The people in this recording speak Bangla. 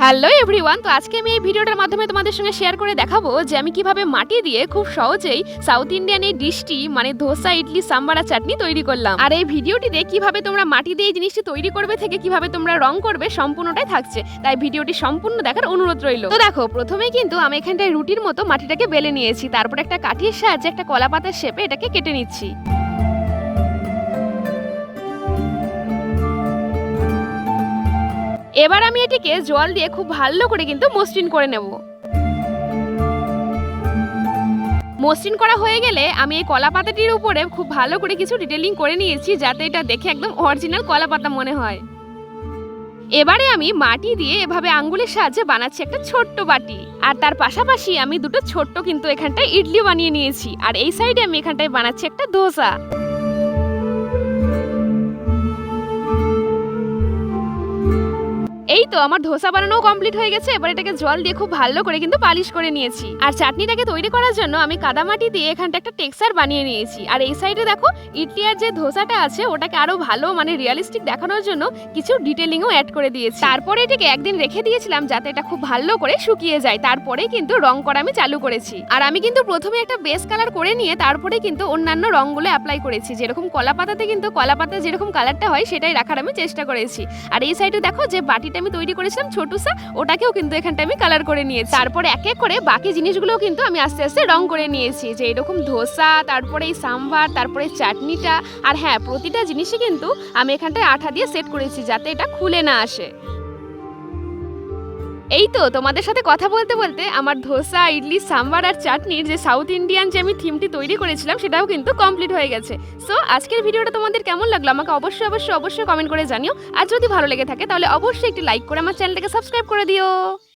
হ্যালো এভরিওয়ান, তো আজকে আমি এই ভিডিওটার মাধ্যমে তোমাদের সঙ্গে শেয়ার করে দেখাবো যে আমি কিভাবে মাটি দিয়ে খুব সহজেই সাউথ ইন্ডিয়ান এই ডিশটি মানে ধোসা, ইডলি, সাম্বার আর চাটনি তৈরি করলাম। আর এই ভিডিওটিতে কিভাবে তোমরা মাটি দিয়ে এই জিনিসটি তৈরি করবে থেকে কিভাবে তোমরা রং করবে সম্পূর্ণটাই থাকছে, তাই ভিডিওটি সম্পূর্ণ দেখার অনুরোধ রইল। তো দেখো, প্রথমেই কিন্তু আমি এখানটায় রুটির মতো মাটিটাকে বেলে নিয়েছি, তারপর একটা কাঠির সাহায্যে একটা কলা পাতার শেপে এটাকে কেটে নিচ্ছি। এবার আমি এটিকে জল দিয়ে খুব ভালো করে কিন্তু মসৃণ করে নেব। মসৃণ করা হয়ে গেলে আমি এই কলা পাতাটির উপরে খুব ভালো করে কিছু ডিটেলিং করে নিয়েছি, যাতে এটা দেখে একদম অরিজিনাল কলা পাতা মনে হয়। এবারে আমি মাটি দিয়ে এভাবে আঙ্গুলের সাহায্যে বানাচ্ছি একটা ছোট্ট বাটি, আর তার পাশাপাশি আমি দুটো ছোট্ট কিন্তু এখানটায় ইডলি বানিয়ে নিয়েছি, আর এই সাইডে আমি এখানটায় বানাচ্ছি একটা ধোসা। এই তো আমার ধোসা বানানো কমপ্লিট হয়ে গেছে। এবার এটাকে জল দিয়ে খুব ভালো করে কিন্তু পালিশ করে নিয়েছি। আর চাটনিটাকে তৈরি করার জন্য আমি কাদামাটি দিয়ে এখানটা একটা টেক্সচার বানিয়ে নিয়েছি। আর এই সাইডে দেখো, ইডলি আর যে ধোসাটা আছে ওটাকে আরো ভালো মানে রিয়েলিস্টিক দেখানোর জন্য কিছু ডিটেলিংও অ্যাড করে দিয়েছি। তারপরে এটাকে একদিন রেখে দিয়েছিলাম যাতে এটা খুব ভালো করে শুকিয়ে যায়, তারপরে কিন্তু রং করা আমি চালু করেছি। আর আমি কিন্তু প্রথমে একটা বেস কালার করে নিয়ে তারপরে কিন্তু অন্যান্য রংগুলো অ্যাপ্লাই করেছি। যেরকম কলা পাতাতে কিন্তু কলা পাতা যেরকম কালারটা হয় সেটাই রাখার আমি চেষ্টা করেছি। আর এই সাইডে দেখো, যে বাটিটা আমি তৈরি করেছিলাম ছোটুসা, ওটাকেও কিন্তু এখানটা আমি কালার করে নিয়েছি। তারপরে এক এক করে বাকি জিনিসগুলোও কিন্তু আমি আস্তে আস্তে রং করে নিয়েছি, যে এরকম ধোসা, তারপরে এই সাম্বার, তারপরে চাটনিটা। আর হ্যাঁ, প্রতিটা জিনিসই কিন্তু আমি এখানটায় আঠা দিয়ে সেট করেছি যাতে এটা খুলে না আসে। এই তো তোমাদের সাথে কথা বলতে বলতে আমার ধোসা, ইডলি, সাম্বার আর চাটনির যে সাউথ ইন্ডিয়ান যে আমি থিমটি তৈরি করেছিলাম সেটাও কিন্তু কমপ্লিট হয়ে গেছে। সো আজকের ভিডিওটা তোমাদের কেমন লাগলো আমাকে অবশ্যই অবশ্যই অবশ্যই কমেন্ট করে জানিও। আর যদি ভালো লেগে থাকে তাহলে অবশ্যই একটি লাইক করে আমার চ্যানেলটাকে সাবস্ক্রাইব করে দিও।